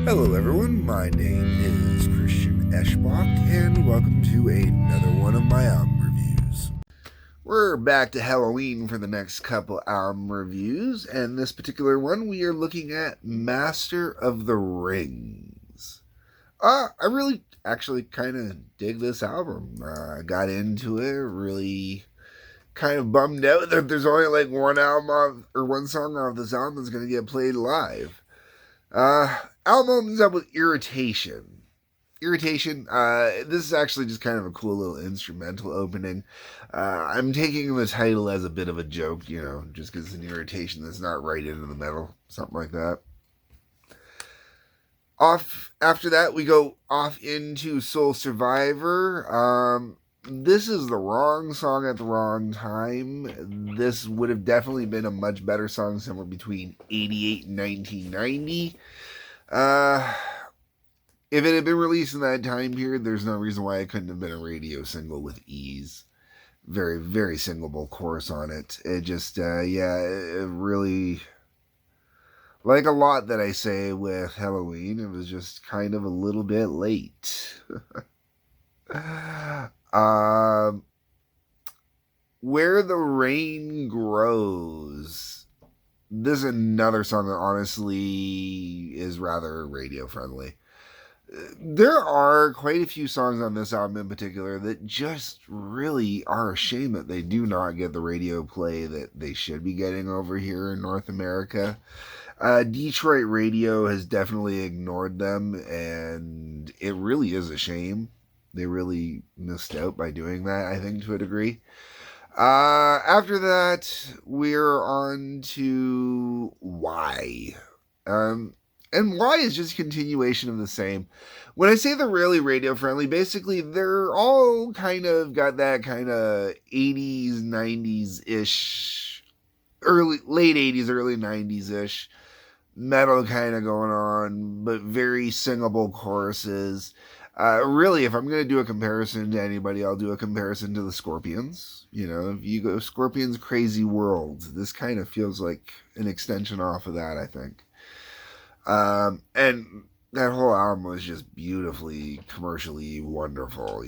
Hello everyone, my name is Christian Eschbach, and welcome to another one of my album reviews. We're back to Helloween for the next couple album reviews, and this particular one we are looking at Master of the Rings. I really actually kind of dig this album. I got into it, really kind of bummed out that there's only like one song off this album that's going to get played live. Album opens up with Irritation. Irritation, this is actually just kind of a cool little instrumental opening. I'm taking the title as a bit of a joke, just because it's an irritation that's not right into the middle, something like that. After that, we go off into Soul Survivor. This is the wrong song at the wrong time. This would have definitely been a much better song somewhere between 88 and 1990. If it had been released in that time period, there's no reason why it couldn't have been a radio single with ease. Very, very singable chorus on it. It just, it really, like a lot that I say with Helloween, it was just kind of a little bit late. Where the Rain Grows. This is another song that honestly is rather radio friendly. There are quite a few songs on this album in particular that just really are a shame that they do not get the radio play that they should be getting over here in North America. Detroit radio has definitely ignored them, and it really is a shame. They really missed out by doing that, I think, to a degree. After that, we're on to Why. And Why is just a continuation of the same. When I say they're really radio friendly, basically they're all kind of got that kind of 80s, 90s-ish, late 80s, early 90s-ish metal kind of going on, but very singable choruses. Really, if I'm going to do a comparison to anybody, I'll do a comparison to the Scorpions. If you go Scorpions Crazy World, this kind of feels like an extension off of that, I think. And that whole album was just beautifully, commercially wonderful,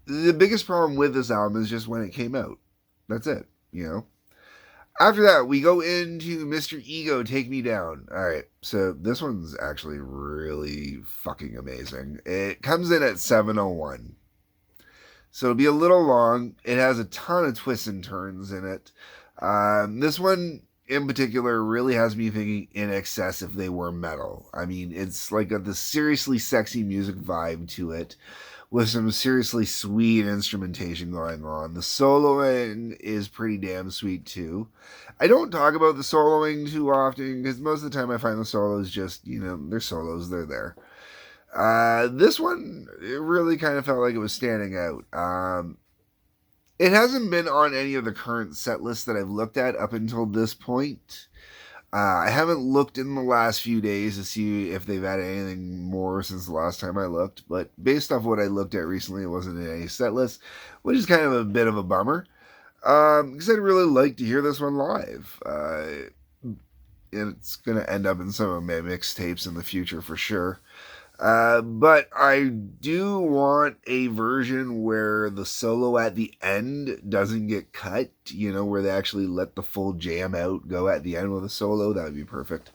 The biggest problem with this album is just when it came out. That's it, After that, we go into Mr. Ego, Take Me Down. All right, so this one's actually really fucking amazing. It comes in at 7:01. So it'll be a little long. It has a ton of twists and turns in it. This one in particular really has me thinking In Excess if they were metal. I mean, it's like the seriously sexy music vibe to it, with some seriously sweet instrumentation going on. The soloing is pretty damn sweet too. I don't talk about the soloing too often because most of the time I find the solos just, they're solos, they're there. This one, it really kind of felt like it was standing out. It hasn't been on any of the current set lists that I've looked at up until this point. I haven't looked in the last few days to see if they've added anything more since the last time I looked, but based off what I looked at recently, it wasn't in any set list, which is kind of a bit of a bummer, because I'd really like to hear this one live. It's going to end up in some of my mixtapes in the future for sure. But I do want a version where the solo at the end doesn't get cut, where they actually let the full jam out go at the end with a solo. That would be perfect.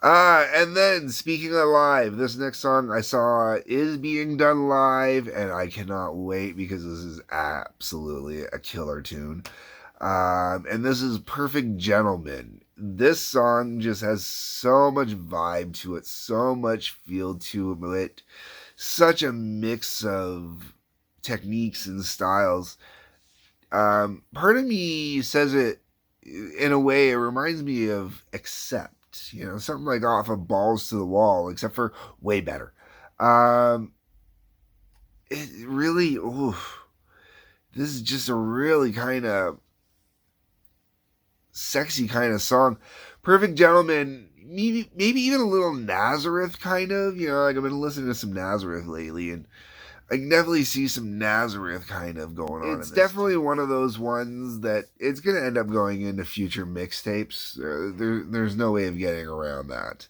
And then, speaking of live, this next song I saw is being done live, and I cannot wait because this is absolutely a killer tune. And this is Perfect Gentleman. This song just has so much vibe to it, so much feel to it, such a mix of techniques and styles. Part of me says it in a way, it reminds me of Accept, something like off of Balls to the Wall, except for way better. It really, this is just a really kind of sexy kind of song. Perfect Gentleman, maybe even a little Nazareth kind of, like I've been listening to some Nazareth lately, and I can definitely see some Nazareth kind of going on. It's definitely one of those ones that it's going to end up going into future mixtapes. There's no way of getting around that.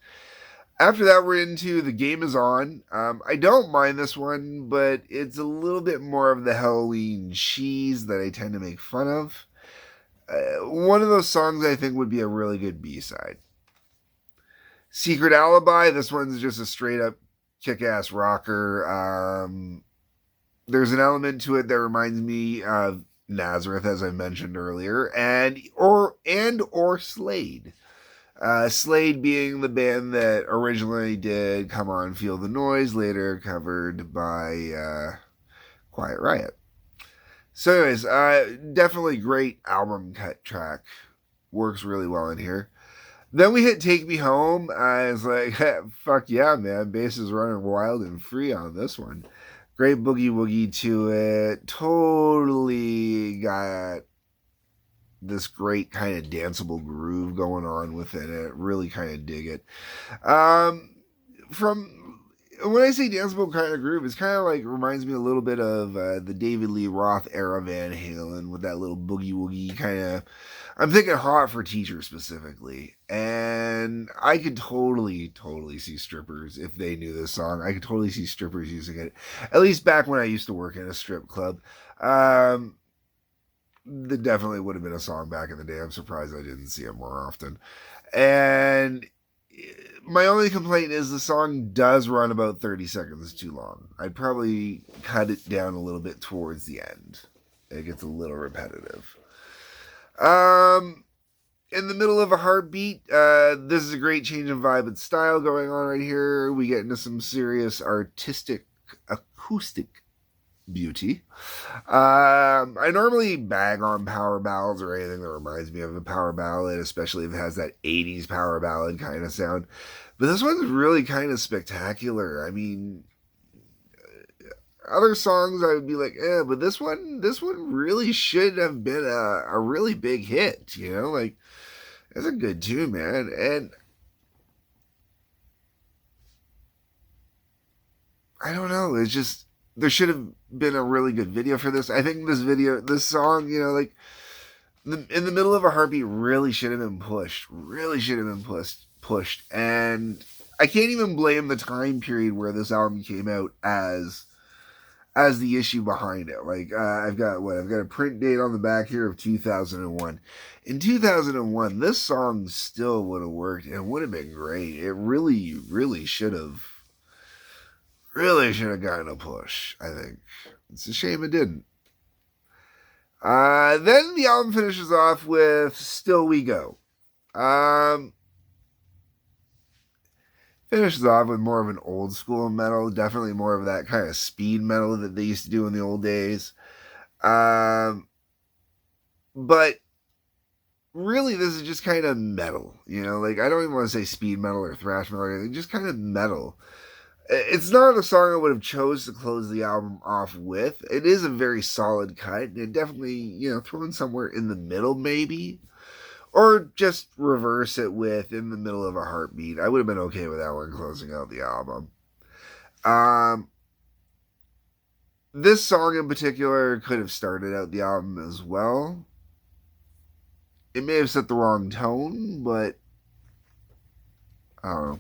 After that, we're into The Game Is On. I don't mind this one, but it's a little bit more of the Helloween cheese that I tend to make fun of. One of those songs I think would be a really good B-side. Secret Alibi, this one's just a straight up kick-ass rocker. There's an element to it that reminds me of Nazareth, as I mentioned earlier, and or Slade. Slade being the band that originally did Come On Feel the Noise, later covered by Quiet Riot. So anyways, definitely great album cut track. Works really well in here. Then we hit Take Me Home. I was like, fuck yeah, man. Bass is running wild and free on this one. Great boogie woogie to it. Totally got this great kind of danceable groove going on within it. Really kind of dig it. From when I say danceable kind of groove, it's kind of like reminds me a little bit of the David Lee Roth era Van Halen with that little boogie woogie kind of. I'm thinking Hot for Teacher specifically, and I could totally see strippers if they knew this song. I could totally see strippers using it, at least back when I used to work in a strip club. That definitely would have been a song back in the day. I'm surprised I didn't see it more often. And my only complaint is the song does run about 30 seconds too long. I'd probably cut it down a little bit towards the end. It gets a little repetitive. In the middle of a heartbeat, this is a great change in vibe and style going on right here. We get into some serious artistic acoustic beauty. I normally bag on power ballads or anything that reminds me of a power ballad, especially if it has that 80s power ballad kind of sound. But this one's really kind of spectacular. I mean, other songs I would be like, but this one really should have been a really big hit, you know? Like, it's a good tune, man. And I don't know, it's just, there should have been a really good video for this. I think this song, you know, like, in the middle of a heartbeat really should have been pushed. Really should have been pushed. And I can't even blame the time period where this album came out as the issue behind it. Like, I've got a print date on the back here of 2001. In 2001, this song still would have worked and would have been great. It really should have gotten a push, I think. It's a shame it didn't. Then the album finishes off with Still We Go. Finishes off with more of an old school metal, definitely more of that kind of speed metal that they used to do in the old days. But really, this is just kind of metal, you know? Like, I don't even want to say speed metal or thrash metal or anything, just kind of metal. It's not a song I would have chose to close the album off with. It is a very solid cut, and it definitely, you know, thrown somewhere in the middle, maybe. Or just reverse it with In the Middle of a Heartbeat. I would have been okay with that one closing out the album. This song in particular could have started out the album as well. It may have set the wrong tone, but I don't know.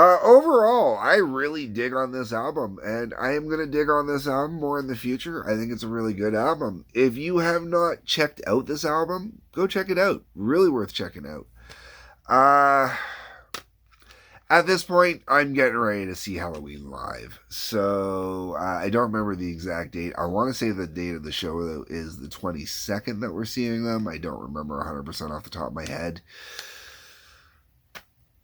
Overall, I really dig on this album, and I am going to dig on this album more in the future. I think it's a really good album. If you have not checked out this album, go check it out. Really worth checking out. At this point, I'm getting ready to see Helloween live. So, I don't remember the exact date. I want to say the date of the show, though, is the 22nd that we're seeing them. I don't remember 100% off the top of my head.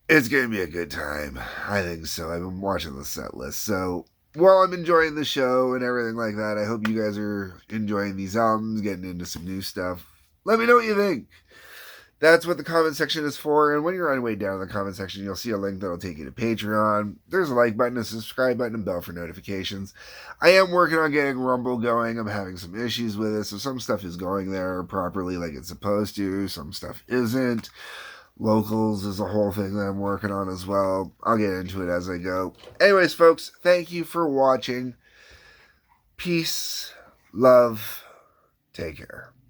It's going to be a good time. I think so. I've been watching the set list. So, while I'm enjoying the show and everything like that, I hope you guys are enjoying these albums, getting into some new stuff. Let me know what you think. That's what the comment section is for. And when you're on your way down in the comment section, you'll see a link that'll take you to Patreon. There's a like button, a subscribe button, and bell for notifications. I am working on getting Rumble going. I'm having some issues with it. So some stuff is going there properly like it's supposed to. Some stuff isn't. Locals is a whole thing that I'm working on as well. I'll get into it as I go. Anyways, folks, thank you for watching. Peace, love, take care.